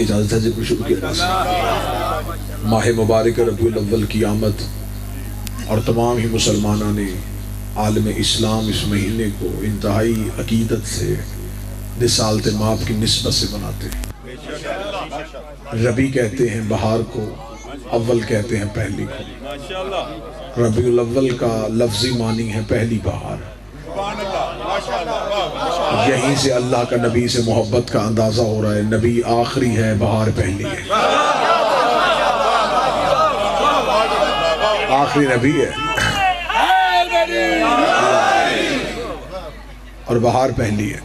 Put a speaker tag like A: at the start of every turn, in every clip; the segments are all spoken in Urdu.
A: اجازت ہے جب شروع کیا جا ماہ مبارک ربیع الاول کی آمد اور تمام ہی مسلمانوں نے عالم اسلام اس مہینے کو انتہائی عقیدت سے رسالت مآب کی نسبت سے مناتے ہیں۔ ربیع کہتے ہیں بہار کو، اول کہتے ہیں پہلی کو۔ ربیع الاول کا لفظی معنی ہے پہلی بہار۔ یہیں سے اللہ کا نبی سے محبت کا اندازہ ہو رہا ہے، نبی آخری ہے، بہار پہلی ہے۔ آخری نبی ہے اور بہار پہلی ہے۔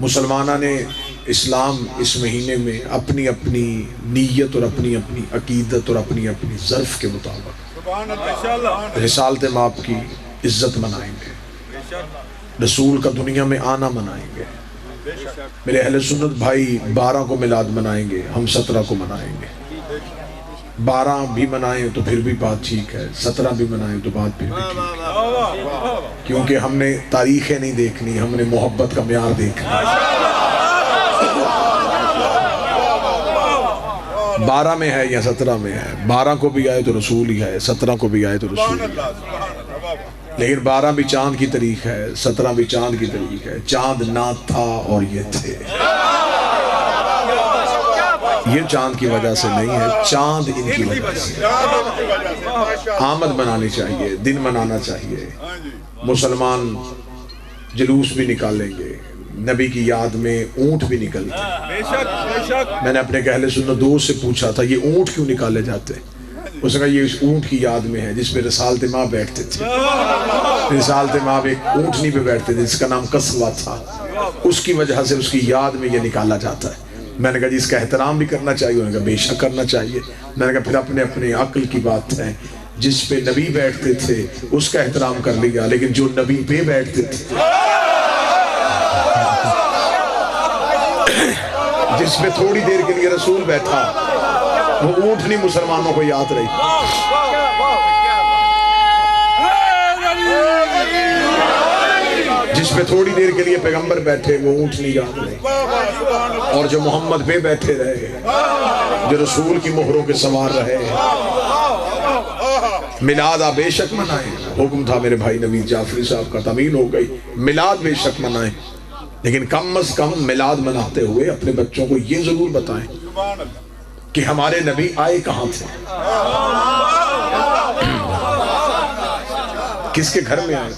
A: مسلمانہ نے اسلام اس مہینے میں اپنی اپنی نیت اور اپنی اپنی عقیدت اور اپنی اپنی ظرف کے مطابق رسالت مآب کی عزت منائیں گے، رسول کا دنیا میں آنا منائیں گے۔ میرے اہل سنت بھائی 12 کو میلاد منائیں گے، ہم 17 کو منائیں گے۔ 12 بھی منائیں تو پھر بھی بات ٹھیک ہے، 17 بھی منائیں تو بات پھر بھی ٹھیک ہے، کیونکہ ہم نے تاریخیں نہیں دیکھنی، ہم نے محبت کا معیار دیکھنا۔ 12 میں ہے یا 17 میں ہے، 12 کو بھی آئے تو رسول ہی ہے، 17 کو بھی آئے تو رسول ہی ہے۔ لیکن 12 بھی چاند کی تاریخ ہے، 17 بھی چاند کی تاریخ ہے۔ چاند نہ تھا اور یہ تھے، یہ چاند کی وجہ سے نہیں ہے، چاند ان کی وجہ سے۔ آمد منانی چاہیے، دن منانا چاہیے۔ مسلمان جلوس بھی نکالیں گے، نبی کی یاد میں اونٹ بھی نکلتے ہیں۔ میں نے اپنے اہل سنت دوست سے پوچھا تھا یہ اونٹ کیوں نکالے جاتے ہیں؟ اس نے کہا یہ اس اونٹ کی یاد میں ہے جس پہ رسالت مآب بیٹھتے تھے۔ رسالت مآب ایک اونٹنی پہ بیٹھتے تھے جس کا نام قصوہ تھا، اس کی وجہ سے اس کی یاد میں یہ نکالا جاتا ہے۔ میں نے کہا جی اس کا احترام بھی کرنا چاہیے، انہوں نے کہا بے شک کرنا چاہیے۔ میں نے کہا پھر اپنے اپنے عقل کی بات ہے، جس پہ نبی بیٹھتے تھے اس کا احترام کر لیا، لیکن جو نبی پہ بیٹھتے تھے، جس پہ تھوڑی دیر کے لیے رسول بیٹھا، وہ اونٹنی مسلمانوں کو یاد رہی۔ جس پہ تھوڑی دیر کے لیے پیغمبر بیٹھے وہ اونٹنی یاد رہی، اور جو محمد پہ بیٹھے رہے، جو رسول کی مہروں کے سوار رہے، میلاد آپ بے شک منائیں۔ حکم تھا میرے بھائی نوید جعفری صاحب کا، تعمیل ہو گئی، میلاد بے شک منائیں، لیکن کم از کم میلاد مناتے ہوئے اپنے بچوں کو یہ ضرور بتائیں کہ ہمارے نبی آئے کہاں تھے، کس کے گھر میں آئے،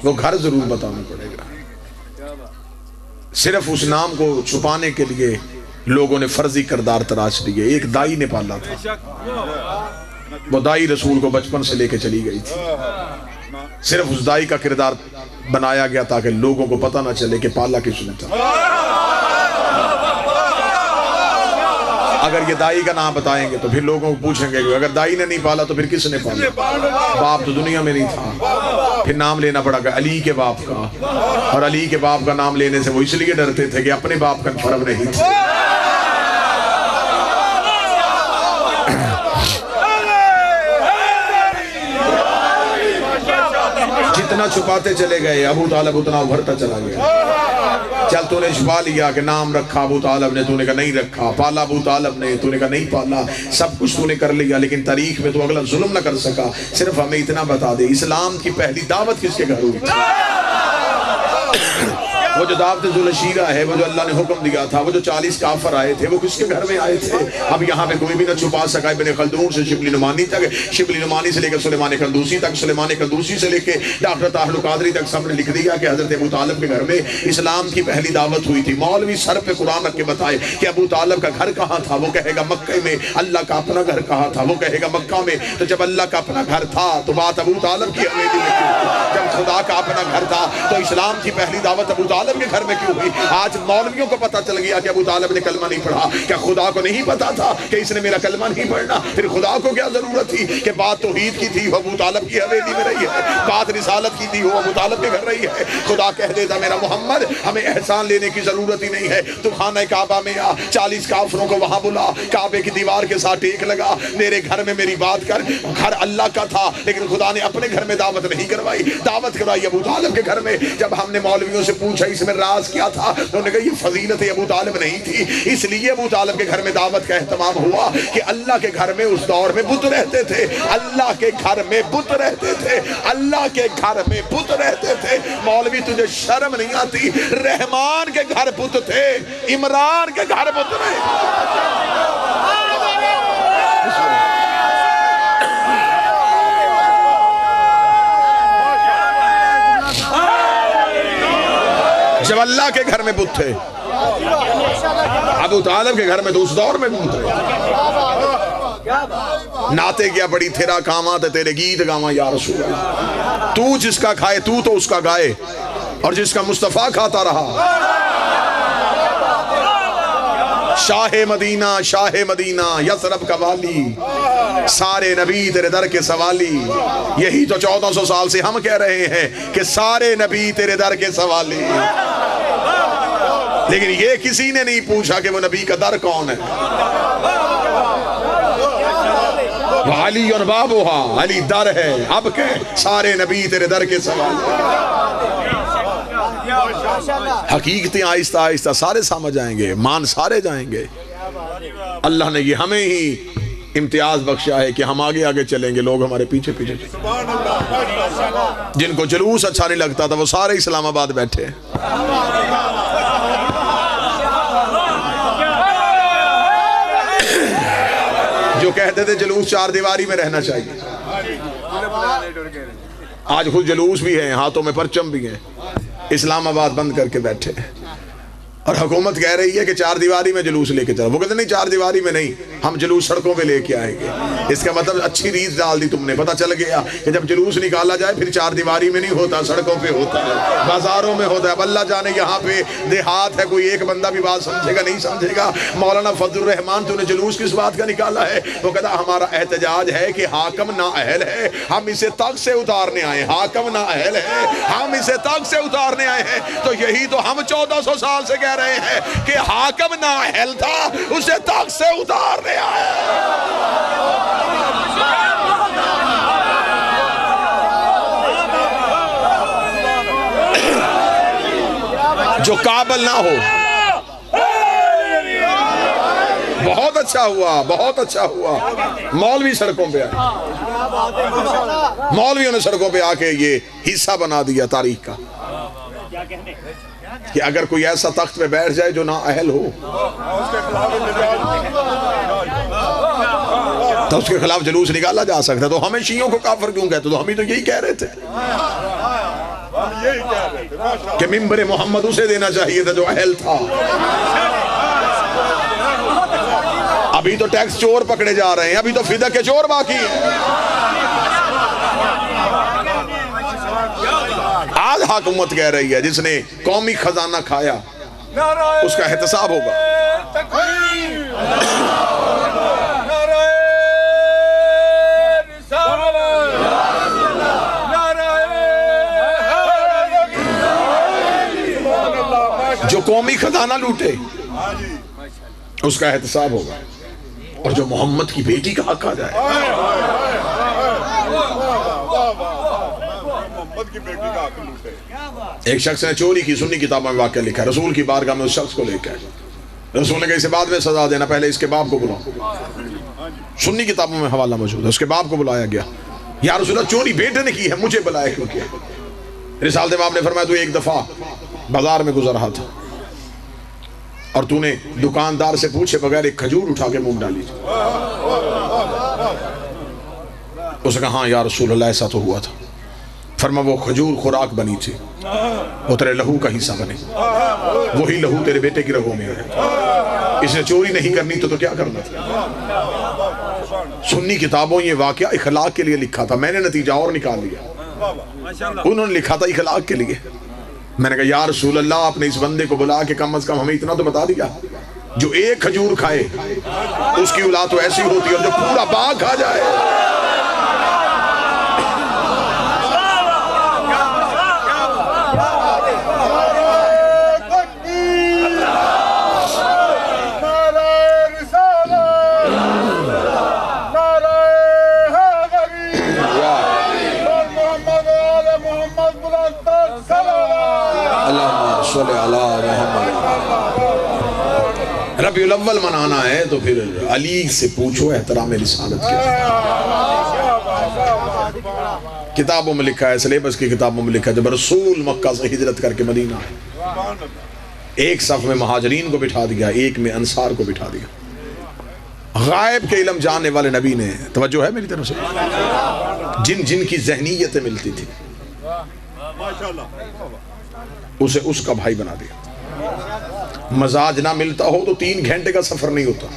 A: وہ گھر ضرور بتانا پڑے گا۔ صرف اس نام کو چھپانے کے لیے لوگوں نے فرضی کردار تراش دیے۔ ایک دائی نے پالا تھا، وہ دائی رسول کو بچپن سے لے کے چلی گئی تھی، صرف اس دائی کا کردار بنایا گیا تاکہ لوگوں کو پتہ نہ چلے کہ پالا کس نے تھا۔ اگر یہ دائی کا نام بتائیں گے تو پھر لوگوں کو پوچھیں گے کہ اگر دائی نے نہیں پالا تو پھر کس نے پالا؟ باپ تو دنیا میں نہیں تھا، پھر نام لینا پڑا گا علی کے باپ کا، اور علی کے باپ کا نام لینے سے وہ اس لیے ڈرتے تھے کہ اپنے باپ کا فرق نہیں تھا۔ جتنا چھپاتے چلے گئے ابو طالب اتنا ابھرتا چلا گیا۔ چل تو نے چھپا لیا کہ نام رکھا ابو طالب نے، تو نے کہا نہیں رکھا، پالا ابو طالب نے، تو نے کہا نہیں پالا، سب کچھ تو نے کر لیا، لیکن تاریخ میں تو اگلا ظلم نہ کر سکا۔ صرف ہمیں اتنا بتا دے اسلام کی پہلی دعوت کس کے گھر ہوئی تھی؟ وہ جو دعوت ذوالشیرہ ہے، وہ جو اللہ نے حکم دیا تھا، وہ جو 40 کافر آئے تھے، وہ کس کے گھر میں آئے تھے؟ اب یہاں پہ کوئی بھی نہ چھپا سکا۔ ابن خلدون سے شبلی نعمانی تک، شبلی نعمانی سے لے کر سلیمان قندوسی تک، سلیمان قندوسی سے لے کے ڈاکٹر طاہر القادری تک سب نے لکھ دیا کہ حضرت ابو طالب کے گھر میں اسلام کی پہلی دعوت ہوئی تھی۔ مولوی سر پہ قرآن رکھ کے بتائے کہ ابو طالب کا گھر کہاں تھا، وہ کہے گا مکہ میں۔ اللہ کا اپنا گھر کہاں تھا، وہ کہے گا مکہ میں۔ تو جب اللہ کا اپنا گھر تھا تو بات ابو طالب کی حویلی میں کیوں؟ جب خدا کا اپنا گھر تھا تو اسلام کی پہلی دعوت ابو طالب کے گھر میں کیوں ہوئی؟ آج مولویوں کو پتا چل گیا کہ ابو طالب نے کلمہ نہیں پڑھا، کیا خدا کو نہیں پتا تھا کہ اس نے میرا کلمہ نہیں پڑھنا؟ پھر خدا کو کیا ضرورت تھی کہ بات توحید کی تھی وہ ابو طالب کی حویلی میں رہی ہے، بات رسالت کی تھی وہ ابو طالب کے گھر رہی ہے۔ خدا کہہ دیتا میرا محمد ہمیں احسان لینے کی ضرورت ہی نہیں ہے، تو خانہ کعبہ میں آ، 40 کافروں کو وہاں بلا، کعبے کی دیوار کے ساتھ ٹیک لگا، میرے گھر میں میری بات کر۔ گھر اللہ کا تھا لیکن خدا نے اپنے گھر میں دعوت نہیں کروائی، دعوت کروائی ابو طالب کے گھر میں۔ جب ہم نے مولویوں سے پوچھا اس میں راز کیا تھا؟ انہوں نے کہا یہ فضیلت ابو طالب نہیں تھی، اس لیے ابو طالب کے گھر میں دعوت کا اہتمام ہوا کہ اللہ کے گھر میں اس دور میں بت رہتے تھے، اللہ کے گھر میں بت رہتے تھے، اللہ کے گھر میں بت رہتے تھے۔ مولوی تجھے شرم نہیں آتی؟ رحمان کے گھر بت تھے، عمران کے گھر بت نہیں۔ جب اللہ کے گھر میں بت تھے، ابو طالب کے گھر میں تو اس دور میں بت تھے۔ ناتے کیا بڑی تیرا کاماں تے تیرے گیت گاواں یا رسول اللہ، تو جس کا کھائے تو اس کا گائے، اور جس کا مصطفیٰ کھاتا رہا۔ شاہ مدینہ یثرب کا والی، سارے نبی تیرے در کے سوالی۔ یہی تو 1400 سال سے ہم کہہ رہے ہیں کہ سارے نبی تیرے در کے سوالی، لیکن یہ کسی نے نہیں پوچھا کہ وہ نبی کا در کون ہے۔ علی اور بابوہا، علی در ہے، اب کہ سارے نبی تیرے در کے سوالی۔ حقیقتیں آہستہ آہستہ سارے سمجھ آئیں گے، مان سارے جائیں گے۔ اللہ نے یہ ہمیں ہی امتیاز بخشا ہے کہ ہم آگے آگے چلیں گے، لوگ ہمارے پیچھے پیچھے چلیں گے۔ جن کو جلوس اچھا نہیں لگتا تھا وہ سارے اسلام آباد بیٹھے ہیں۔ جو کہتے تھے جلوس چار دیواری میں رہنا چاہیے، آج خود جلوس بھی ہیں، ہاتھوں میں پرچم بھی ہیں، اسلام آباد بند کر کے بیٹھے ہیں، اور حکومت کہہ رہی ہے کہ چار دیواری میں جلوس لے کے چلو۔ وہ کہتے نہیں چار دیواری میں نہیں، ہم جلوس سڑکوں پہ لے کے آئیں گے۔ اس کا مطلب اچھی ریت ڈال دی تم نے، پتہ چل گیا کہ جب جلوس نکالا جائے پھر چار دیواری میں نہیں ہوتا، سڑکوں پہ ہوتا ہے، بازاروں میں ہوتا ہے۔ اب اللہ جانے یہاں پہ دیہات ہے، کوئی ایک بندہ بھی بات سمجھے گا نہیں سمجھے گا۔ مولانا فضل الرحمان تو نے جلوس کس بات کا نکالا ہے؟ وہ کہتا ہمارا احتجاج ہے کہ حاکم نااہل ہے، ہم اسے تخت سے اتارنے آئے ہیں۔ حاکم نااہل ہے، ہم اسے تخت سے اتارنے آئے ہیں۔ تو یہی تو ہم 1400 سال سے کہہ رہے ہیں کہ حاکم نااہل تھا، اسے تخت سے اتارنے آئے۔ جو قابل نہ ہو، بہت اچھا ہوا، بہت اچھا ہوا۔ مولوی سڑکوں پہ آئے، مولویوں نے سڑکوں پہ آ کے یہ حصہ بنا دیا تاریخ کا کہ اگر کوئی ایسا تخت پہ بیٹھ جائے جو نااہل ہو تو اس کے خلاف جلوس نکالا جا سکتا ہے۔ تو ہمیں شیعوں کو کافر کیوں کہتے؟ تو ہم ہی تو یہی کہہ رہے تھے کہ منبر محمد اسے دینا چاہیے تھا جو اہل تھا۔ ابھی تو ٹیکس چور پکڑے جا رہے ہیں، ابھی تو فدیہ کے چور باقی ہیں۔ آج حکومت کہہ رہی ہے جس نے قومی خزانہ کھایا اس کا احتساب ہوگا۔ جو قومی خزانہ لوٹے اس کا احتساب ہوگا، اور جو محمد کی بیٹی کا حق آ جائے، ایک شخص نے چوری کی، سنی کتابوں میں واقعہ لکھا ہے، رسول کی بارگاہ میں اس شخص کو لے کے آئے، رسول نے کہا اسے بعد میں سزا دینا، پہلے اس کے باپ کو بلاؤ۔ سنی کتابوں میں حوالہ موجود ہے، اس کے باپ کو بلایا گیا، یا رسول اللہ چوری بیٹے نے کی ہے، مجھے بلایا کیوں کیا؟ رسالت امام نے فرمایا تو ایک دفعہ بازار میں گزر رہا تھا اور تو نے دکاندار سے پوچھے بغیر ایک کھجور اٹھا کے منہ ڈالی۔ اس نے کہا ہاں یا رسول اللہ ایسا تو ہوا تھا۔ فرمایا وہ کھجور خوراک بنی تھی، وہ تیرے لہو کا حصہ بنے، وہی لہو تیرے بیٹے کی رگوں میں ہے۔ اس نے چوری نہیں کرنی تو کیا کرنا تھا؟ سنی کتابوں یہ واقعہ اخلاق کے لیے لکھا تھا، میں نے نتیجہ اور نکال لیا۔ انہوں نے لکھا تھا اخلاق کے لیے۔ میں نے کہا یا رسول اللہ آپ نے اس بندے کو بلا کے کم از کم ہمیں اتنا تو بتا دیا، جو ایک کھجور کھائے اس کی اولاد تو ایسی ہوتی ہے اور جو پورا باغ کھا جائے۔ ربیع الاول منانا ہے تو پھر علی سے پوچھو احترام رسالت کیا. کتابوں میں لکھا ہے، سلیبس کی کتابوں میں لکھا ہے، جب رسول مکہ سے ہجرت کر کے مدینہ آئے، ایک صف میں مہاجرین کو بٹھا دیا، ایک میں انصار کو بٹھا دیا. غائب کے علم جاننے والے نبی نے، توجہ ہے میری طرف سے، جن جن کی ذہنیتیں ملتی تھی اسے اس کا بھائی بنا دیا. مزاج نہ ملتا ہو تو 3 گھنٹے کا سفر نہیں ہوتا.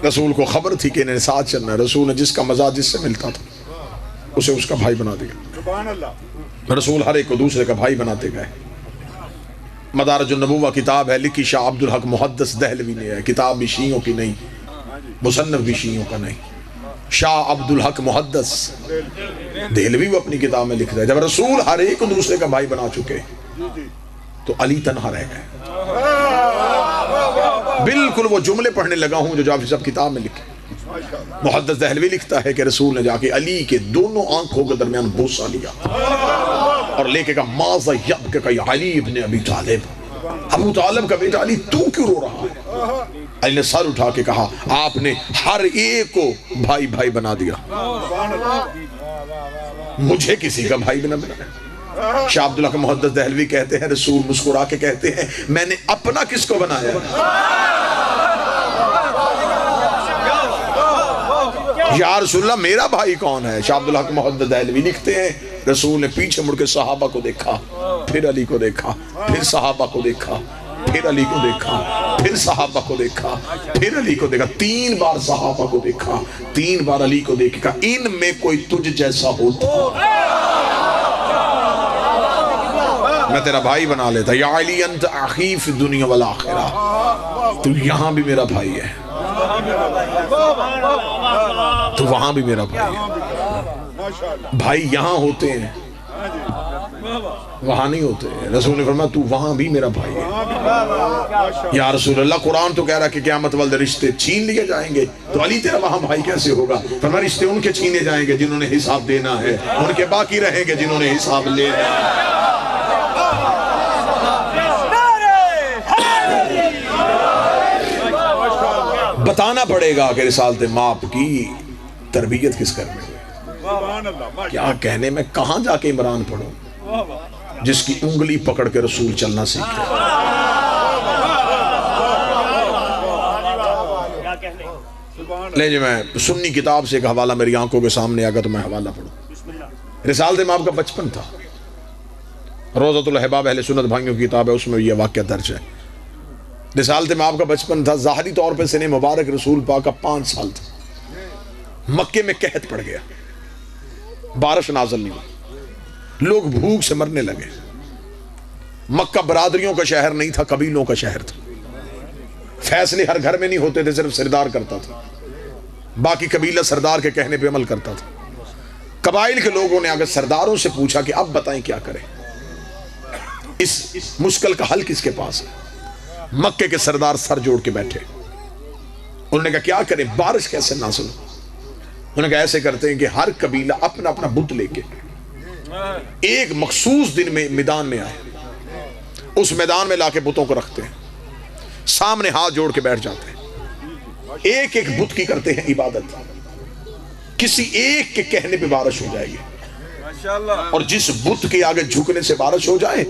A: رسول کو خبر تھی کہ انہیں ساتھ چلنا ہے. رسول نے جس کا مزاج جس سے ملتا تھا اسے اس کا بھائی بنا دیا. رسول ہر ایک کو دوسرے کا بھائی بناتے گئے. مدارج النبوہ کتاب ہے، لکھی شاہ عبدالحق محدث دہلوی نے ہے. کتاب بھی شیعوں کی نہیں، مصنف بھی شیعوں کا نہیں. شاہ عبدالحق محدث دہلوی وہ اپنی کتاب میں لکھ رہا ہے جب رسول ہر ایک کو دوسرے کا بھائی بنا چکے تو علی تنہا رہ گئے. بالکل وہ جملے پڑھنے لگا ہوں جو آپ سب کتاب میں لکھے. محدث دہلوی لکھتا ہے کہ رسول نے جا کے علی کے دونوں آنکھوں کے درمیان بوسہ لیا اور لے کے کہا ماذا یبکیک یا علی ابن ابی طالب، ابو طالب کا بیٹا علی تو کیوں رو رہا ہے؟ علی نے سر اٹھا کے کہا آپ نے ہر ایک کو بھائی بھائی بنا دیا، مجھے کسی کا بھائی بنا بنایا. شاہ عبداللہ کا محدث دہلوی کہتے ہیں رسول مسکرا کے کہتے ہیں میں نے اپنا کس کو بنایا؟ یا رسول اللہ میرا بھائی کون ہے؟ شاہ عبداللہ کا محدث دہلوی لکھتے ہیں رسول نے پیچھے مڑ کے صحابہ کو دیکھا، پھر علی کو دیکھا، پھر صحابہ کو دیکھا، پھر علی کو دیکھا، پھر صحابہ کو دیکھا، پھر علی کو دیکھا. 3 بار صحابہ کو دیکھا، 3 بار علی کو دیکھا. ان میں کوئی تجھ جیسا ہوتا میں تیرا بھائی بنا لیتا. یا علی انت اخی فی الدنیا والآخرہ، تو یہاں بھی میرا بھائی ہے، تو وہاں بھی میرا بھائی ہے. بھائی یہاں ہوتے ہیں وہاں نہیں ہوتے. رسول نے فرمایا تو وہاں بھی میرا بھائی ہے. یا رسول اللہ قرآن تو کہہ رہا کہ قیامت والے رشتے چھین لیے جائیں گے، تو علی تیرا وہاں بھائی کیسے ہوگا؟ فرمایا رشتے ان کے چھینے جائیں گے جنہوں نے حساب دینا ہے، ان کے باقی رہیں گے جنہوں نے حساب لینا ہے. بتانا پڑے گا کہ رسالت ماپ کی تربیت کس گھر میں ہوئی. کیا کہنے میں کہاں جا کے عمران پڑھوں جس کی انگلی پکڑ کے رسول چلنا سیکھے. لے جی میں سنی کتاب سے ایک حوالہ میری آنکھوں کے سامنے آگا تو میں حوالہ پڑھوں. رسالت ماپ کا بچپن تھا. روضۃ الاحباب اہل سنت بھائیوں کی کتاب ہے، اس میں یہ واقعہ درج ہے. رسالت ماپ کا بچپن تھا. ظاہری طور پہ سن مبارک رسول پاک کا 5 سال تھا. مکے میں قحط پڑ گیا، بارش نازل نہیں ہوئی، لوگ بھوک سے مرنے لگے. مکہ برادریوں کا شہر نہیں تھا، قبیلوں کا شہر تھا. فیصلے ہر گھر میں نہیں ہوتے تھے، صرف سردار کرتا تھا، باقی قبیلہ سردار کے کہنے پہ عمل کرتا تھا. قبائل کے لوگوں نے آگے سرداروں سے پوچھا کہ اب بتائیں کیا کریں، اس مشکل کا حل کس کے پاس ہے؟ مکے کے سردار سر جوڑ کے بیٹھے. انہوں نے کہا کیا کریں، بارش کیسے نازل ہو؟ انہوں نے کہا ایسے کرتے ہیں کہ ہر قبیلہ اپنا اپنا بت لے کے ایک مخصوص دن میں میدان میں آئے، اس میدان میں لا کے بتوں کو رکھتے ہیں، سامنے ہاتھ جوڑ کے بیٹھ جاتے ہیں، ایک ایک بت کی کرتے ہیں عبادت. کسی ایک کے کہنے پہ بارش ہو جائے گی، اور جس بت کے آگے جھکنے سے بارش ہو جائے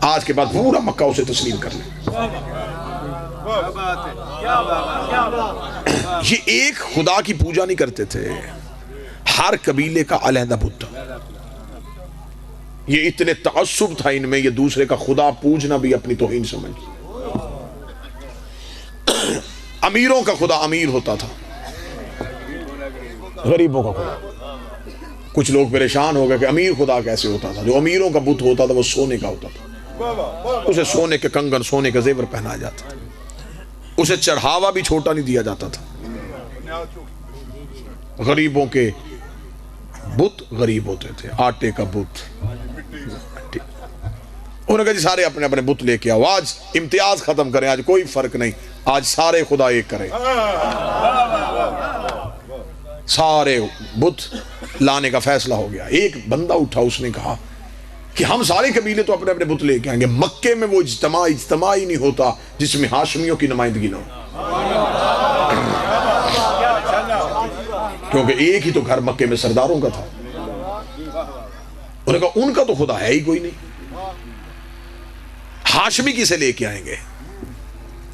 A: آج کے بعد پورا مکہ اسے تسلیم کر لے. یہ ایک خدا کی پوجا نہیں کرتے تھے، ہر قبیلے کا علیحدہ بت تھا. یہ اتنے تعصب تھا ان میں، یہ دوسرے کا خدا پوجنا بھی اپنی توہین سمجھ. امیروں کا خدا امیر ہوتا تھا، غریبوں کا خدا. کچھ لوگ پریشان ہو گئے کہ امیر خدا کیسے ہوتا تھا؟ جو امیروں کا بت ہوتا تھا وہ سونے کا ہوتا تھا، اسے سونے کے کنگن سونے کے زیور پہنایا جاتا تھا، اسے چڑھاوا بھی چھوٹا نہیں دیا جاتا تھا. غریبوں کے بت غریب ہوتے تھے، آٹے کا بت. انہوں نے کہا جی سارے اپنے اپنے بت لے کے آؤ، آج امتیاز ختم کریں، آج کوئی فرق نہیں، آج سارے خدا ایک کریں. سارے بت لانے کا فیصلہ ہو گیا. ایک بندہ اٹھا، اس نے کہا کہ ہم سارے قبیلے تو اپنے اپنے بت لے کے آئیں گے، مکے میں وہ اجتماع ہی نہیں ہوتا جس میں ہاشمیوں کی نمائندگی نہ ہو، کیونکہ ایک ہی تو گھر مکے میں سرداروں کا تھا۔ انہوں نے کہا ان کا تو خدا ہے ہی کوئی نہیں، ہاشمی کسے لے کے آئیں گے؟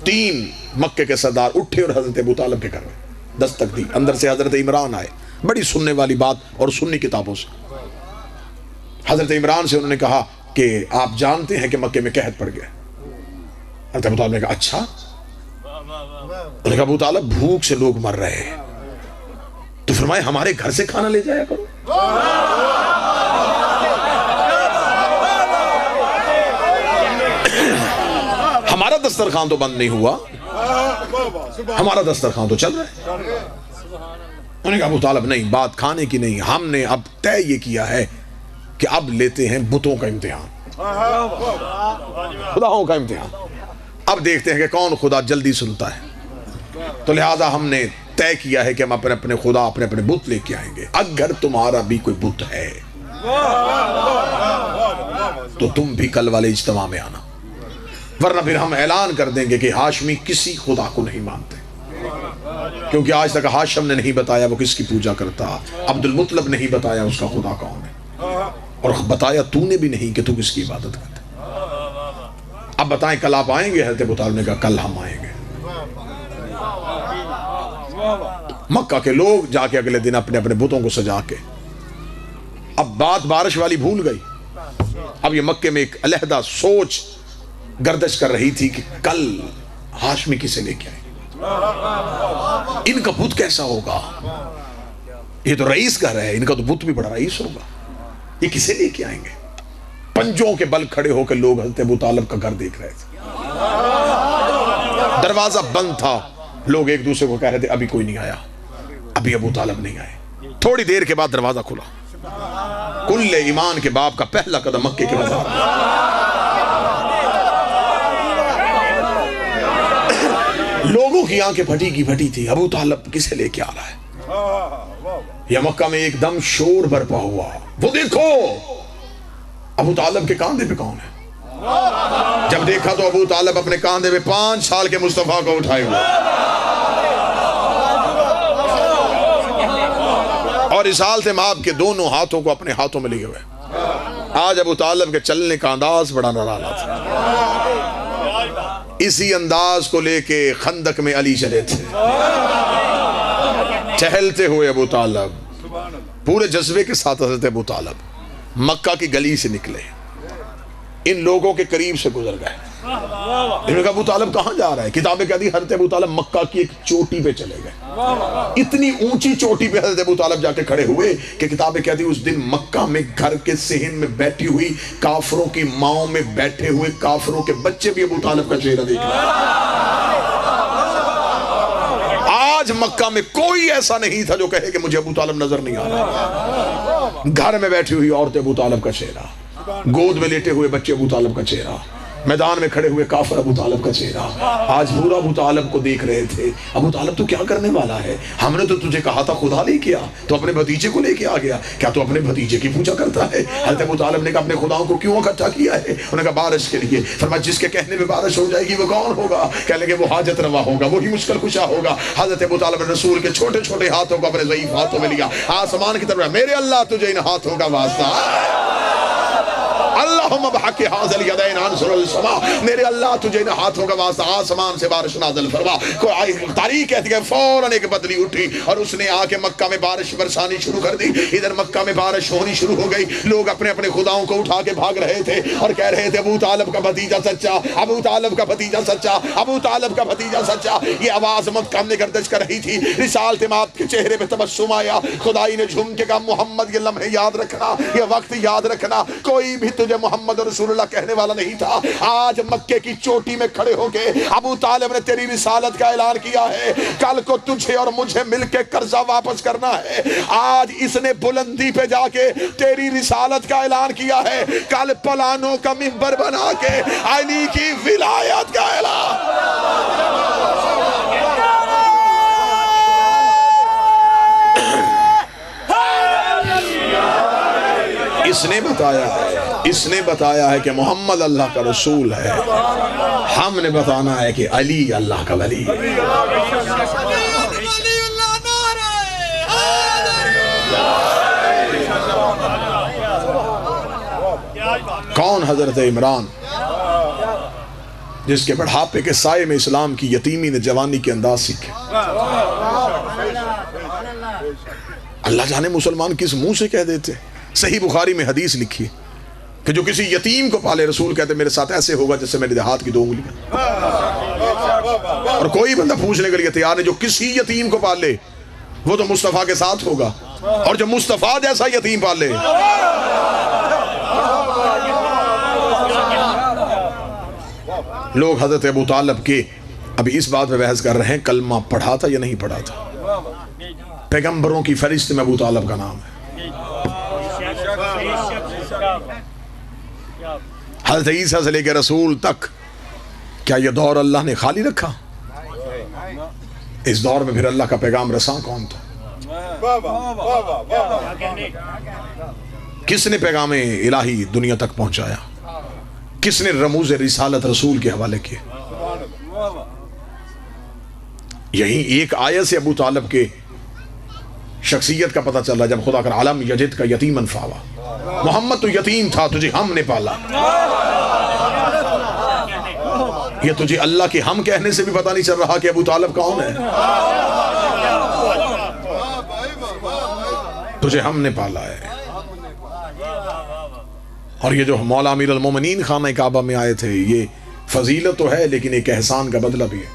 A: 3 مکے کے سردار اٹھے اور حضرت ابو طالب کے گھر میں دستک دی، اندر سے حضرت عمران آئے، بڑی سننے والی بات اور سنی کتابوں سے۔ حضرت عمران سے انہوں نے کہا کہ آپ جانتے ہیں کہ مکے میں قحط پڑ گیا؟ حضرت ابو طالب نے کہا اچھا؟ انہوں نے کہا ابو طالب بھوک سے لوگ مر رہے ہیں، تو فرمائے ہمارے گھر سے کھانا لے جایا کرو۔ ہمارا دسترخوان تو بند نہیں ہوا، ہمارا دسترخوان تو چل رہا ہے۔ انہوں نے کہا ابو طالب نہیں، بات کھانے کی نہیں، ہم نے اب طے یہ کیا ہے کہ اب لیتے ہیں بتوں کا امتحان، خداؤں کا امتحان، اب دیکھتے ہیں کہ کون خدا جلدی سنتا ہے۔ تو لہٰذا ہم نے طے کیا ہے کہ ہم اپنے اپنے خدا اپنے اپنے بت لے کے آئیں گے، اگر تمہارا بھی کوئی بت ہے تو تم بھی کل والے اجتماع میں آنا، ورنہ پھر ہم اعلان کر دیں گے کہ ہاشمی کسی خدا کو نہیں مانتے، کیونکہ آج تک ہاشم نے نہیں بتایا وہ کس کی پوجا کرتا، عبد المطلب نہیں بتایا اس کا خدا کون ہے، اور بتایا تو نے بھی نہیں کہ تو کس کی عبادت کرتا۔ اب بتائیں کل آپ آئیں گے؟ حضرت ابو طالب نے کہا کل ہم آئیں گے۔ مکہ کے لوگ جا کے اگلے دن اپنے اپنے بتوں کو سجا کے، اب بات بارش والی بھول گئی، اب یہ مکے میں ایک علیحدہ سوچ گردش کر رہی تھی کہ کل ہاشمی کسے لے کے آئیں، ان کا بت کیسا ہوگا، یہ تو رئیس گھر ہے، ان کا تو بت بھی بڑا رئیس ہوگا، یہ کسے لے کے آئیں گے؟ پنجوں کے بل کھڑے ہو کے لوگ حضرت ابو طالب کا گھر دیکھ رہے تھے، دروازہ بند تھا، لوگ ایک دوسرے کو کہہ رہے تھے ابھی کوئی نہیں آیا، ابھی ابو طالب نہیں آئے۔ تھوڑی دیر کے بعد دروازہ کھلا، کل ایمان کے باپ کا پہلا قدم مکے کے بازار میں، لوگوں کی آنکھیں پھٹی کی پھٹی تھی، ابو طالب کسے لے کے آ رہا ہے؟ یا مکہ میں ایک دم شور برپا ہوا، وہ دیکھو ابو طالب کے کاندھے پہ کون ہے؟ جب دیکھا تو ابو طالب اپنے کاندھے پہ 5 سال کے مصطفیٰ کو اٹھائے ہوئے، اور رسالت مآب کے دونوں ہاتھوں کو اپنے ہاتھوں میں لیے ہوئے۔ آج ابو طالب کے چلنے کا انداز بڑا نرالا تھا، اسی انداز کو لے کے خندق میں علی چلے تھے، چہلتے ہوئے ابو طالب پورے جذبے کے ساتھ حضرت ابو طالب مکہ کی گلی سے نکلے، ان لوگوں کے قریب سے گزر گئے، انہوں نے کہا ابو طالب کہاں جا رہا ہے؟ کتابیں کہتی حضرت ابو طالب مکہ کی ایک چوٹی پہ چلے گئے، اتنی اونچی چوٹی پہ حضرت ابو طالب جا کے کھڑے ہوئے کہ کتابیں کہتی اس دن مکہ میں گھر کے صحن میں بیٹھی ہوئی کافروں کی ماؤں میں بیٹھے ہوئے کافروں کے بچے بھی ابو طالب کا چہرہ دیکھ رہے ہیں۔ آج مکہ میں کوئی ایسا نہیں تھا جو کہے کہ مجھے ابو طالب نظر نہیں آ رہا، گھر میں بیٹھی ہوئی عورت ابو طالب کا چہرہ، گود میں لیٹے ہوئے بچے ابو طالب کا چہرہ، میدان میں کھڑے ہوئے کافر ابو طالب کا چہرہ، آج پورا ابو طالب کو دیکھ رہے تھے۔ ابو طالب تو کیا کرنے والا ہے؟ ہم نے تو تجھے کہا تھا خدا لے کے آ، تو اپنے بھتیجے کو لے کے آ گیا، کیا تو اپنے بھتیجے کی پوجا کرتا ہے؟ حضرت ابو طالب نے کہا اپنے خداؤں کو کیوں اکٹھا کیا ہے؟ انہوں نے کہا بارش کے لیے۔ فرمایا جس کے کہنے میں بارش ہو جائے گی وہ کون ہوگا؟ کہنے لگے وہ حاجت روا ہوگا، وہی مشکل کشا ہوگا۔ حضرت ابو طالب نے رسول کے چھوٹے چھوٹے ہاتھوں کو اپنے ضعیف ہاتھوں میں لیا، آسمان کی طرف، میرے اللہ تجھے ان ہاتھوں کا واسطہ، اللہم بحق حاضر الیدین انصر السماء، میرے اللہ تجھے ان ہاتھوں کا واسطہ آسمان سے بارش نازل فرما۔ تاریخ کہتی ہے فوراً ایک بدلی اٹھی اور اس نے آ کے مکہ میں بارش برسانی شروع کر دی، ادھر مکہ میں بارش ہونی شروع ہو گئی، لوگ اپنے اپنے خداؤں کو اٹھا کے بھاگ رہے تھے اور کہہ رہے تھے ابو طالب کا بھتیجا سچا، ابو طالب کا بھتیجا سچا، ابو طالب کا بھتیجا سچا۔ یہ آواز مکہ میں گردش کر رہی تھی، رسالت مآب کے چہرے پہ تبسم آیا، خدائی نے جھوم کے کہا محمد یہ لمحے یاد رکھنا، یہ وقت یاد رکھنا، کوئی بھی تجھے محمد رسول اللہ کہنے والا نہیں تھا۔ آج مکے کی چوٹی میں کھڑے ہو کے ابو طالب نے تیری رسالت کا اعلان کیا ہے، کل کو تجھے اور مجھے مل کے قرضہ واپس کرنا ہے۔ آج اس نے بلندی پہ جا کے تیری رسالت کا اعلان کیا ہے، کل پلانوں کا منبر بنا کے علی کی ولایت کا اعلان۔ اس نے بتایا ہے اس نے بتایا ہے کہ محمد اللہ کا رسول ہے، ہم نے بتانا ہے کہ علی اللہ کا ولی ہے۔ کون؟ حضرت عمران، جس کے بڑھاپے کے سائے میں اسلام کی یتیمی نے جوانی کے انداز سیکھے۔ اللہ جانے مسلمان کس منہ سے کہہ دیتے۔ صحیح بخاری میں حدیث لکھی کہ جو کسی یتیم کو پالے، رسول کہتے میرے ساتھ ایسے ہوگا جیسے میرے ہاتھ کی 2 انگلیاں۔ اور کوئی بندہ پوچھنے کے لیے تیار ہے جو کسی یتیم کو پالے وہ تو مصطفیٰ کے ساتھ ہوگا، اور جو مصطفیٰ جیسا یتیم پالے۔ لوگ حضرت ابو طالب کے ابھی اس بات پہ بحث کر رہے ہیں کلمہ پڑھا تھا یا نہیں پڑھا تھا۔ پیغمبروں کی فہرست میں ابو طالب کا نام ہے۔ حضرت عیسیٰ سے لے کے رسول تک کیا یہ دور اللہ نے خالی رکھا؟ اس دور میں پھر اللہ کا پیغام رساں کون تھا؟ کس نے پیغام الہی دنیا تک پہنچایا؟ کس نے رموز رسالت رسول کے حوالے کیے؟ یہی ایک آیت سے ابو طالب کے شخصیت کا پتہ چل رہا، جب خدا کر عالم یجد کا یتیمن فاوا، محمد تو یتیم تھا، تجھے ہم نے پالا۔ یہ تجھے اللہ کے ہم کہنے سے بھی پتہ نہیں چل رہا کہ ابو طالب کون ہے۔ تجھے ہم نے پالا ہے۔ اور یہ جو مولا امیر المومنین خانہ کعبہ میں آئے تھے، یہ فضیلت تو ہے لیکن ایک احسان کا بدلہ بھی ہے۔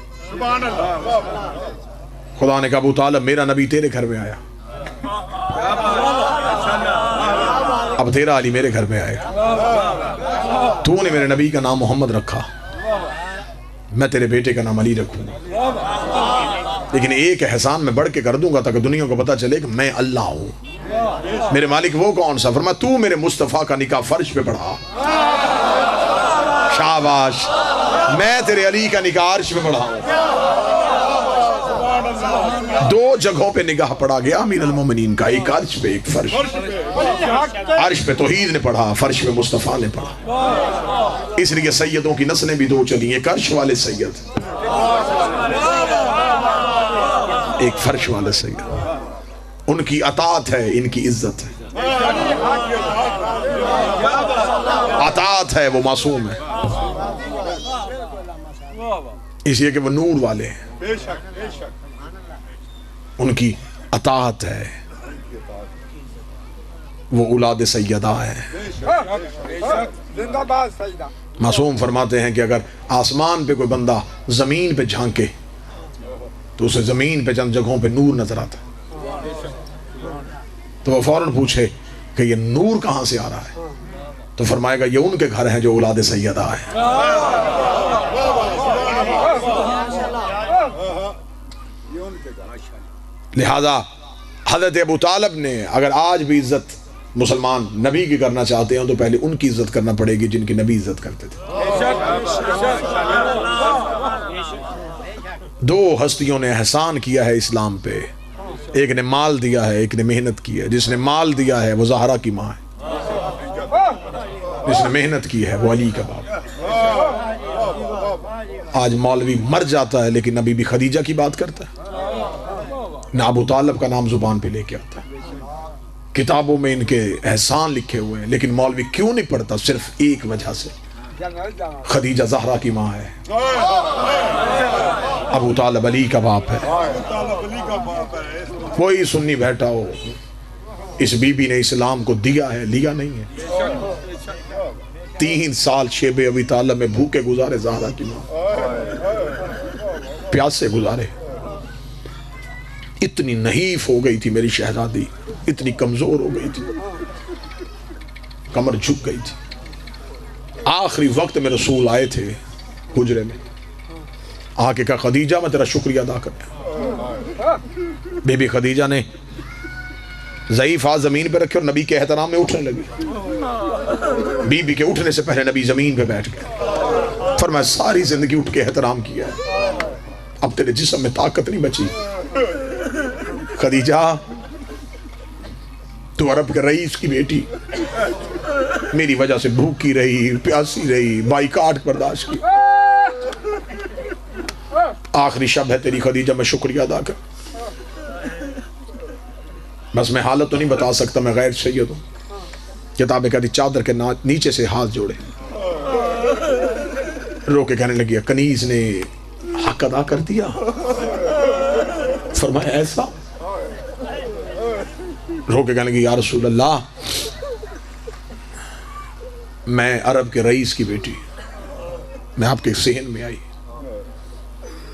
A: خدا نے کہا ابو طالب میرا نبی تیرے گھر میں آیا، اب تیرا علی میرے گھر میں آئے گا۔ تو نے میرے نبی کا نام محمد رکھا، میں تیرے بیٹے کا نام علی رکھوں گا، لیکن ایک احسان میں بڑھ کے کر دوں گا تاکہ دنیا کو پتہ چلے کہ میں اللہ ہوں۔ میرے مالک وہ کون سا؟ فرمایا تو میرے مصطفیٰ کا نکاح فرش پہ پڑھا۔ شاباش، میں تیرے علی کا نکاح عرش پہ پڑھا ہوں۔ 2 جگہوں پہ نگاہ پڑھا گیا امیر المومنین کا، ایک عرش پہ ایک فرش۔ عرش پہ توحید نے پڑھا، فرش پہ مصطفیٰ نے پڑھا۔ اس لیے سیدوں کی نسلیں بھی 2 چلی، ایک عرش والے سید، ایک فرش والے سید۔ ان کی اطاعت ہے، ان کی عزت ہے۔ اطاعت ہے، وہ معصوم ہے، اس لیے کہ وہ نور والے ہیں۔ ان کی اطاعت ہے، وہ اولاد سیدہ ہیں۔ معصوم فرماتے ہیں کہ اگر آسمان پہ کوئی بندہ زمین پہ جھانکے تو اسے زمین پہ چند جگہوں پہ نور نظر آتا، تو وہ فوراً پوچھے کہ یہ نور کہاں سے آ رہا ہے، تو فرمائے گا یہ ان کے گھر ہیں جو اولاد سیدہ ہیں۔ لہذا حضرت ابو طالب نے اگر آج بھی عزت مسلمان نبی کی کرنا چاہتے ہیں تو پہلے ان کی عزت کرنا پڑے گی جن کی نبی عزت کرتے تھے۔ 2 ہستیوں نے احسان کیا ہے اسلام پہ، ایک نے مال دیا ہے، ایک نے محنت کی ہے۔ جس نے مال دیا ہے وہ زہرا کی ماں ہے، جس نے محنت کی ہے وہ علی کا باپ ہے۔ آج مولوی مر جاتا ہے لیکن ابھی بھی خدیجہ کی بات کرتا ہے، نہ ابو طالب کا نام زبان پہ لے کے آتا ہے۔ کتابوں میں ان کے احسان لکھے ہوئے ہیں، لیکن مولوی کیوں نہیں پڑھتا؟ صرف ایک وجہ سے، خدیجہ زہرا کی ماں ہے، ابو طالب علی کا باپ ہے۔ کوئی سنی بیٹھا ہو، اس بی بی نے اسلام کو دیا ہے، لیا نہیں ہے۔ 3 سال شیب ابی طالب میں بھوکے گزارے زہرا کی ماں، پیاسے گزارے۔ اتنی نحیف ہو گئی تھی میری شہزادی، اتنی کمزور ہو گئی تھی، کمر جھک گئی تھی۔ آخری وقت میں رسول آئے تھے حجرے میں، آ کے کہا خدیجہ میں تیرا شکریہ ادا کرتا ہوں۔ بی بی خدیجہ نے ضعیف ہاتھ زمین پہ رکھے اور نبی کے احترام میں اٹھنے لگی۔ بی بی کے اٹھنے سے پہلے نبی زمین پہ بیٹھ گئے، فرمایا ساری زندگی اٹھ کے احترام کیا ہے، اب تیرے جسم میں طاقت نہیں بچی۔ خدیجہ تو عرب کے رئیس کی بیٹی، میری وجہ سے بھوکی رہی پیاسی رہی بائیکاٹ برداشت کی آخری شب ہے تیری خدیجہ میں شکریہ ادا کر بس میں حالت تو نہیں بتا سکتا میں غیر سید ہوں کتاب کہتی چادر کے نیچے سے ہاتھ جوڑے رو کے کہنے لگی کنیز نے حق ادا کر دیا فرمایا ایسا رو کے کہنے لگی یا رسول اللہ میں عرب کے رئیس کی بیٹی میں آپ کے صحن میں آئی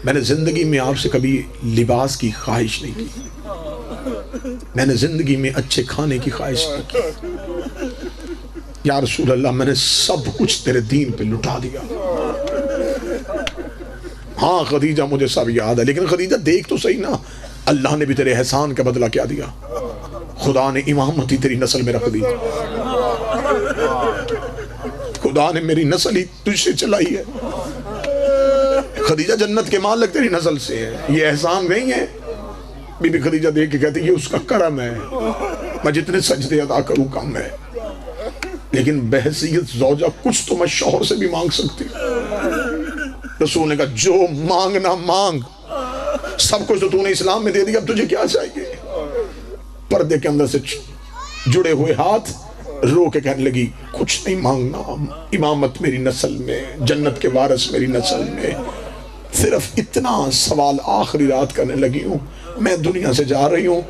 A: میں نے زندگی میں آپ سے کبھی لباس کی خواہش نہیں کی میں نے زندگی میں اچھے کھانے کی خواہش نہیں کی یا رسول اللہ میں نے سب کچھ تیرے دین پہ لٹا دیا ہاں خدیجہ مجھے سب یاد ہے لیکن خدیجہ دیکھ تو صحیح نا اللہ نے بھی تیرے احسان کا بدلہ کیا دیا خدا نے امامتی تیری نسل میں رکھ دی خدا نے میری نسل ہی تجھ سے چلائی ہے خدیجہ جنت کے مالک تیری نسل سے ہے یہ احسان نہیں ہے بی بی خدیجہ دیکھ کے کہتی یہ اس کا کرم ہے میں جتنے سجدے ادا کروں کم ہے لیکن بحثیت زوجہ کچھ تو میں شوہر سے بھی مانگ سکتی رسول نے کہا جو مانگنا مانگ سب کچھ تو نے اسلام میں دے دیا اب تجھے کیا چاہیے پردے کے اندر سے جڑے ہوئے ہاتھ رو کے کہنے لگی کچھ نہیں مانگنا امامت میری نسل میں جنت کے وارث میری نسل میں صرف اتنا سوال آخری رات کرنے لگی ہوں میں دنیا سے جا رہی ہوں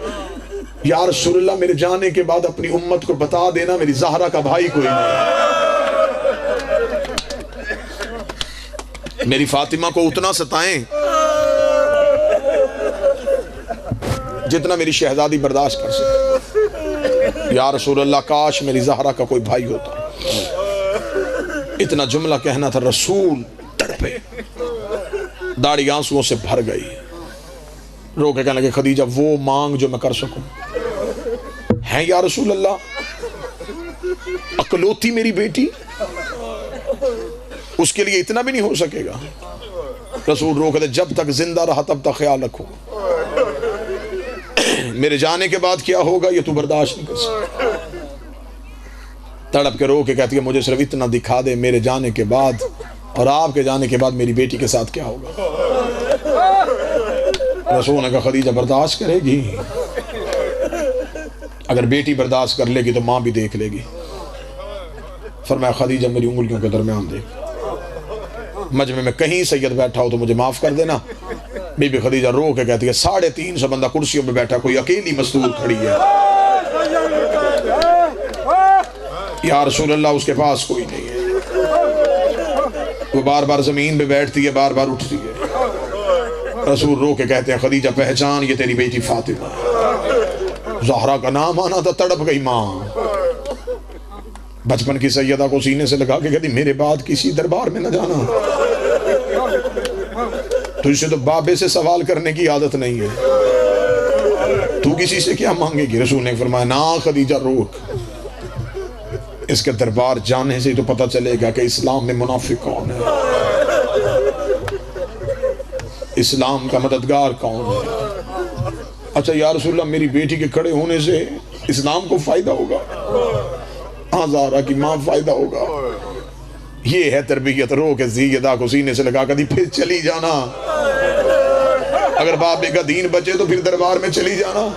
A: یا رسول اللہ میرے جانے کے بعد اپنی امت کو بتا دینا میری زہرا کا بھائی کوئی نہیں میری فاطمہ کو اتنا ستائیں جتنا میری شہزادی برداشت کر سکے یا رسول اللہ کاش میری زہرا کا کوئی بھائی ہوتا اتنا جملہ کہنا تھا رسول تڑپے داڑھی آنسوؤں سے بھر گئی رو کے کہنے لگے خدیجہ وہ مانگ جو میں کر سکوں ہیں یا رسول اللہ اکلوتی میری بیٹی اس کے لیے اتنا بھی نہیں ہو سکے گا رسول رو کہتے جب تک زندہ رہا تب تک خیال رکھو میرے جانے کے بعد کیا ہوگا یہ تو برداشت نہیں کر سکتا تڑپ کے رو کے کہتی ہے مجھے صرف اتنا دکھا دے میرے جانے کے بعد اور آپ کے جانے کے بعد میری بیٹی کے ساتھ کیا ہوگا رسول نے کہا خدیجہ برداشت کرے گی اگر بیٹی برداشت کر لے گی تو ماں بھی دیکھ لے گی فرمایا خدیجہ میری انگلیوں کے درمیان دیکھ مجمع میں کہیں سید بیٹھا ہو تو مجھے معاف کر دینا بی بی خدیجہ رو کے کہتی ہے 350 بندہ کرسیوں پہ بیٹھا کوئی اکیلی مستور کھڑی ہے یا رسول اللہ اس کے پاس کوئی نہیں ہے وہ بار بار زمین پہ بیٹھتی ہے بار بار اٹھتی ہے رسول رو کے کہتے ہیں خدیجہ پہچان یہ تیری بیٹی فاطمہ زہرا کا نام آنا تھا تڑپ گئی ماں بچپن کی سیدہ کو سینے سے لگا کے کہتی میرے بعد کسی دربار میں نہ جانا تجھ سے تو بابے سے سوال کرنے کی عادت نہیں ہے تو کسی سے کیا مانگے گی رسول نے فرمایا نا خدیجہ روک اس کے دربار جانے سے تو پتہ چلے گا کہ اسلام میں منافق کون ہے اسلام کا مددگار کون ہے اچھا یا رسول اللہ میری بیٹی کے کھڑے ہونے سے اسلام کو فائدہ ہوگا ہاں زہرا کی ماں فائدہ ہوگا یہ ہے تربیت رو کے زیدہ کو سینے سے لگا کر دی پھر چلی جانا اگر بابے کا دین بچے تو پھر دربار میں چلی جانا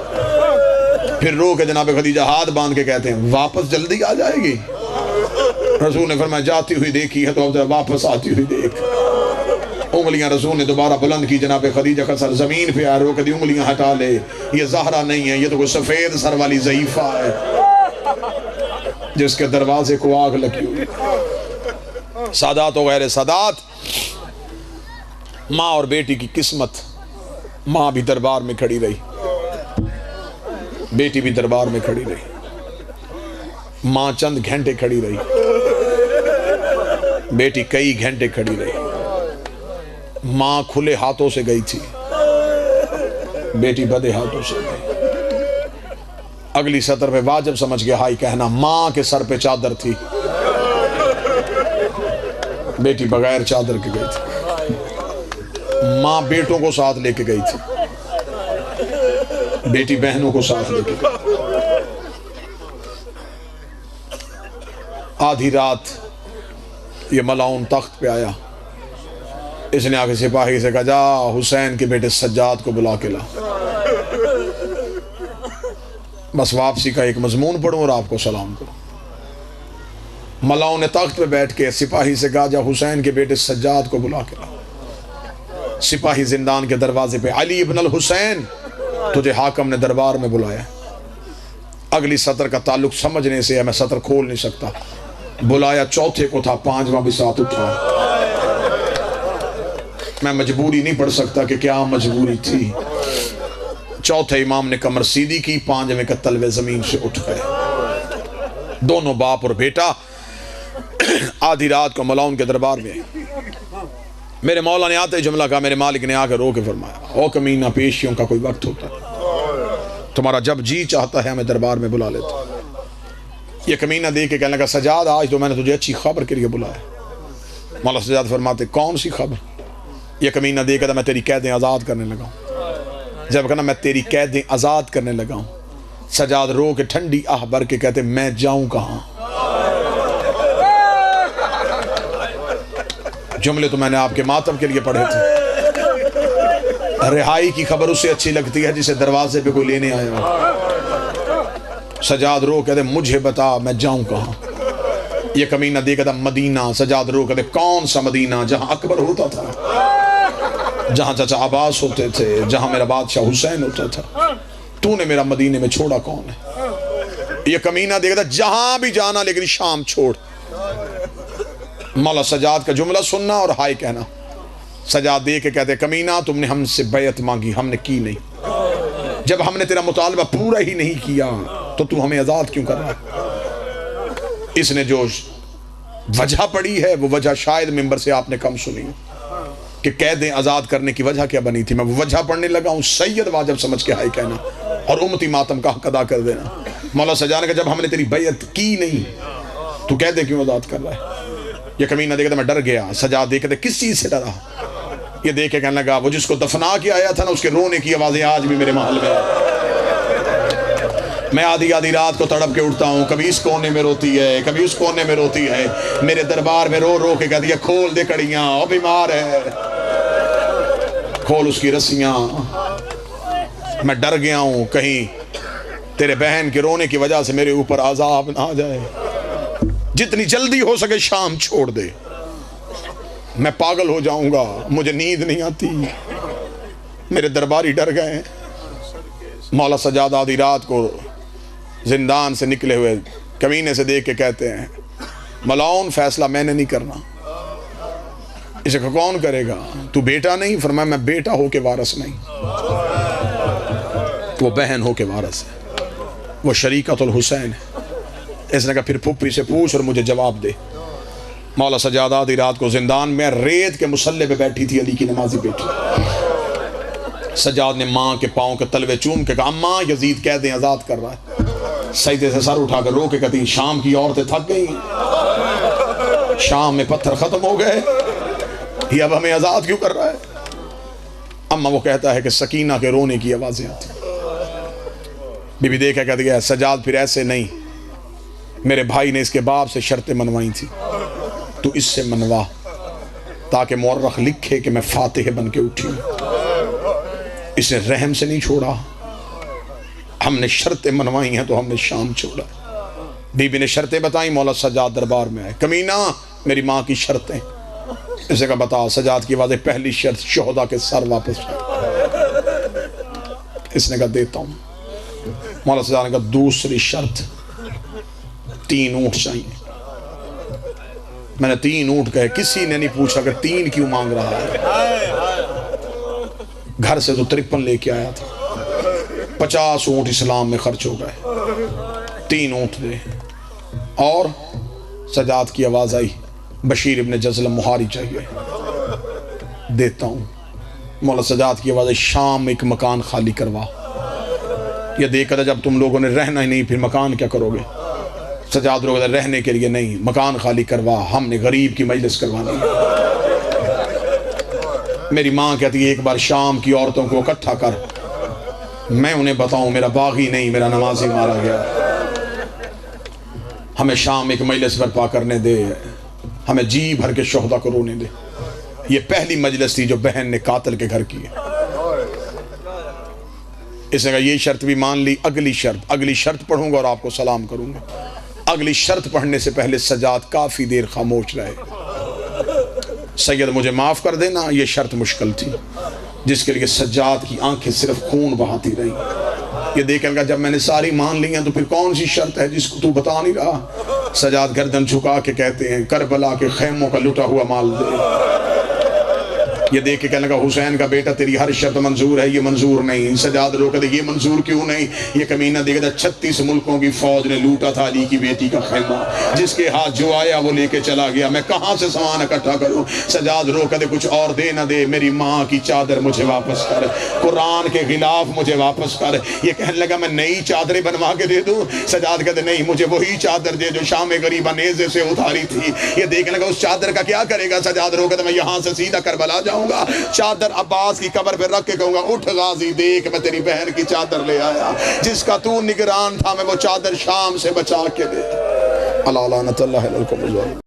A: پھر رو کے جناب خدیجہ ہاتھ باندھ کے کہتے ہیں واپس جلدی آ جائے گی رسول نے فرمایا جاتی ہوئی دیکھی ہے تو اب واپس آتی ہوئی دیکھ انگلیاں رسول نے دوبارہ بلند کی جناب خدیجہ کا سر زمین پہ آ رو کے دی انگلیاں ہٹا لے یہ زہرا نہیں ہے یہ تو کوئی سفید سر والی ضعیفہ ہے جس کے دروازے کو آگ لگی ہوئی سادات و غیر سادات ماں اور بیٹی کی قسمت ماں بھی دربار میں کھڑی رہی بیٹی بھی دربار میں کھڑی رہی ماں چند گھنٹے کھڑی رہی بیٹی کئی گھنٹے کھڑی رہی ماں کھلے ہاتھوں سے گئی تھی بیٹی بدے ہاتھوں سے گئی اگلی سطر پہ واجب سمجھ گیا ہائی کہنا ماں کے سر پہ چادر تھی بیٹی بغیر چادر کے گئی تھی ماں بیٹوں کو ساتھ لے کے گئی تھی بیٹی بہنوں کو ساتھ لے کے گئی آدھی رات یہ ملعون تخت پہ آیا، اس نے آگے سپاہی سے کہا جا حسین کے بیٹے سجاد کو بلا کے لا، بس واپسی کا ایک مضمون پڑھوں اور آپ کو سلام کروں۔ ملعون نے تخت پہ بیٹھ کے سپاہی سے کہا جا حسین کے بیٹے سجاد کو بلا کے لا۔ سپاہی زندان کے دروازے پہ، علی ابن الحسین تجھے حاکم نے دربار میں بلایا۔ اگلی سطر کا تعلق سمجھنے سے ہے، میں سطر کھول نہیں سکتا۔ بلایا چوتھے کو تھا، پانچواں بھی ساتھ اٹھا۔ میں مجبوری نہیں پڑھ سکتا کہ کیا مجبوری تھی۔ چوتھے امام نے کمر سیدھی کی، پانچویں کا تلوے زمین سے اٹھ گئے۔ دونوں باپ اور بیٹا آدھی رات کو ملعون کے دربار میں۔ میرے مولا نے آتے ہی جملہ کہا، میرے مالک نے آ کے رو کے فرمایا، او کمینہ، پیشیوں کا کوئی وقت ہوتا ہے، تمہارا جب جی چاہتا ہے ہمیں دربار میں بلا لیتا۔ یہ کمینہ دے کے کہنے لگا، سجاد آج تو میں نے تجھے اچھی خبر کے لیے بلایا۔ مولا سجاد فرماتے، کون سی خبر؟ یہ کمینہ دے کہتا، میں تیری قیدیں آزاد کرنے لگا ہوں۔ جب کہنا میں تیری قیدیں آزاد کرنے لگا ہوں، سجاد رو کے ٹھنڈی آہ بھر کے کہتے، میں جاؤں کہاں؟ جملے تو میں نے آپ کے ماتم کے لیے پڑھے تھے۔ رہائی کی خبر اسے اچھی لگتی ہے جسے دروازے پہ کوئی لینے آیا ہو۔ سجاد رو کہتے، مجھے بتا میں جاؤں کہاں؟ یہ کمینہ دے کہتا، مدینہ۔ سجاد رو کہتے، کون سا مدینہ؟ جہاں اکبر ہوتا تھا، جہاں چچا عباس ہوتے تھے، جہاں میرا بادشاہ حسین ہوتا تھا۔ تو نے میرا مدینے میں چھوڑا کون ہے؟ یہ کمینہ دے کہتا، جہاں بھی جانا لیکن شام چھوڑ۔ مولا سجاد کا جملہ سننا اور ہائے کہنا۔ سجاد دے کے کہتے، کمینہ تم نے ہم سے بیعت مانگی، ہم نے کی نہیں۔ جب ہم نے تیرا مطالبہ پورا ہی نہیں کیا تو تو ہمیں آزاد کیوں کر رہا ہے؟ اس نے جو وجہ پڑی ہے وہ وجہ شاید ممبر سے آپ نے کم سنی کہ قیدیں آزاد کرنے کی وجہ کیا بنی تھی۔ میں وہ وجہ پڑھنے لگا ہوں، سید واجب سمجھ کے ہائے کہنا اور امتی ماتم کا حق ادا کر دینا۔ مولا سجاد نے کہا، جب ہم نے تیری بیعت کی نہیں تو قیدیں کیوں آزاد کر رہا ہے؟ یہ کمینہ دیکھتا میں ڈر گیا۔ سجاد دیکھتے کس چیز سے ڈرا؟ یہ دیکھ کے کہنے لگا، وہ جس کو دفنا کے آیا تھا نا، اس کے رونے کی آوازیں آج بھی میرے محل میں۔ میں آدھی رات کو تڑپ کے اٹھتا ہوں، کبھی اس کونے میں روتی ہے، کبھی اس کونے میں روتی ہے، میرے دربار میں رو رو کے کہتی ہے، کھول دے کڑیاں، وہ بیمار ہے، کھول اس کی رسیاں۔ میں ڈر گیا ہوں کہیں تیرے بہن کے رونے کی وجہ سے میرے اوپر عذاب نہ آ جائے، جتنی جلدی ہو سکے شام چھوڑ دے، میں پاگل ہو جاؤں گا، مجھے نیند نہیں آتی۔ میرے درباری ڈر گئے۔ مولا سجاد آدھی رات کو زندان سے نکلے ہوئے کمینے سے دیکھ کے کہتے ہیں، ملعون فیصلہ میں نے نہیں کرنا، اسے کون کرے گا؟ تو بیٹا نہیں؟ فرمایا میں بیٹا ہو کے وارث نہیں، وہ بہن ہو کے وارث ہے، وہ شریکت الحسین ہے۔ اس نے کہا پھر پھپھی سے پوچھ اور مجھے جواب دے۔ مولا سجاد آدھی رات کو زندان میں ریت کے مصلے پہ بیٹھی تھی علی کی نمازی بیٹی۔ سجاد نے ماں کے پاؤں کے تلوے چوم کے کہا، اماں یزید قیدیں آزاد کر رہا ہے۔ سجدے سے سر اٹھا کر رو کے کہتی، شام کی عورتیں تھک گئی، شام میں پتھر ختم ہو گئے، یہ اب ہمیں آزاد کیوں کر رہا ہے؟ اما وہ کہتا ہے کہ سکینہ کے رونے کی آوازیں آتی۔ بی بی دیکھا کہتی ہے، سجاد پھر ایسے نہیں، میرے بھائی نے اس کے باپ سے شرطیں منوائی تھی، تو اس سے منوا تاکہ مورخ لکھے کہ میں فاتح بن کے اٹھی ہوں۔ اس نے رحم سے نہیں چھوڑا، ہم نے شرطیں منوائی ہیں تو ہم نے شام چھوڑا۔ بی بی نے شرطیں بتائیں، مولا سجاد دربار میں آئے، کمینہ میری ماں کی شرطیں۔ اسے کہا بتا۔ سجاد کی واضح پہلی شرط، شہداء کے سر واپس جائے۔ اس نے کہا دیتا ہوں۔ مولا سجاد نے کہا دوسری شرط، 3 اونٹ چاہیے۔ میں نے 3 اونٹ کہے، کسی نے نہیں پوچھا کہ 3 کیوں مانگ رہا ہے، گھر سے تو 53 لے کے آیا تھا، 50 اونٹ اسلام میں خرچ ہو گئے، 3 اونٹ دے۔ اور سجاد کی آواز آئی، بشیر ابن جزلم مہاری چاہیے، دیتا ہوں۔ مولا سجاد کی آواز آئی، شام میں ایک مکان خالی کروا۔ یہ دیکھا تھا جب تم لوگوں نے رہنا ہی نہیں پھر مکان کیا کرو گے؟ سجاد لوگ رہنے کے لیے نہیں، مکان خالی کروا، ہم نے غریب کی مجلس کروانی ہے۔ میری ماں کہتی ہے ایک بار شام کی عورتوں کو اکٹھا کر، میں انہیں بتاؤں میرا باغی نہیں میرا نمازی مارا گیا۔ ہمیں شام ایک مجلس برپا کرنے دے، ہمیں جی بھر کے شہداء کو رونے دے۔ یہ پہلی مجلس تھی جو بہن نے قاتل کے گھر کی ہے۔ اس نے کہا یہ شرط بھی مان لی، اگلی شرط پڑھوں گا اور آپ کو سلام کروں گا۔ اگلی شرط پڑھنے سے پہلے سجاد کافی دیر خاموش رہے۔ سید مجھے معاف کر دینا، یہ شرط مشکل تھی، جس کے لیے سجاد کی آنکھیں صرف خون بہاتی رہی۔ یہ دیکھیں گا جب میں نے ساری مان لی ہیں تو پھر کون سی شرط ہے جس کو تو بتا نہیں رہا؟ سجاد گردن جھکا کے کہتے ہیں کربلا کے خیموں کا لٹا ہوا مال دے۔ یہ دیکھ کے کہنے لگا حسین کا بیٹا تیری ہر شرط منظور ہے، یہ منظور نہیں۔ سجاد رو کہتے یہ منظور کیوں نہیں؟ یہ کمینہ دیکھا تھا 36 ملکوں کی فوج نے لوٹا تھا علی کی بیٹی کا خیمہ، جس کے ہاتھ جو آیا وہ لے کے چلا گیا، میں کہاں سے سامان اکٹھا کروں؟ سجاد رو کہتے کچھ اور دے نہ دے، میری ماں کی چادر مجھے واپس کر، قرآن کے خلاف مجھے واپس کر۔ یہ کہنے لگا میں نئی چادریں بنوا کے دے دوں؟ سجاد کہتے نہیں، مجھے وہی چادر دے جو شام غریبہ نیزے سے اتاری تھی۔ یہ دیکھنے لگا اس چادر کا کیا کرے گا؟ سجاد رو کہتے میں یہاں سے سیدھا کربلا جاؤں گا، چادر عباس کی قبر پہ رکھ کے کہوں گا اٹھ غازی دیکھ میں تیری بہن کی چادر لے آیا، جس کا تو نگران تھا میں وہ چادر شام سے بچا کے دے۔ اللہ لعنت اللہ علیکم۔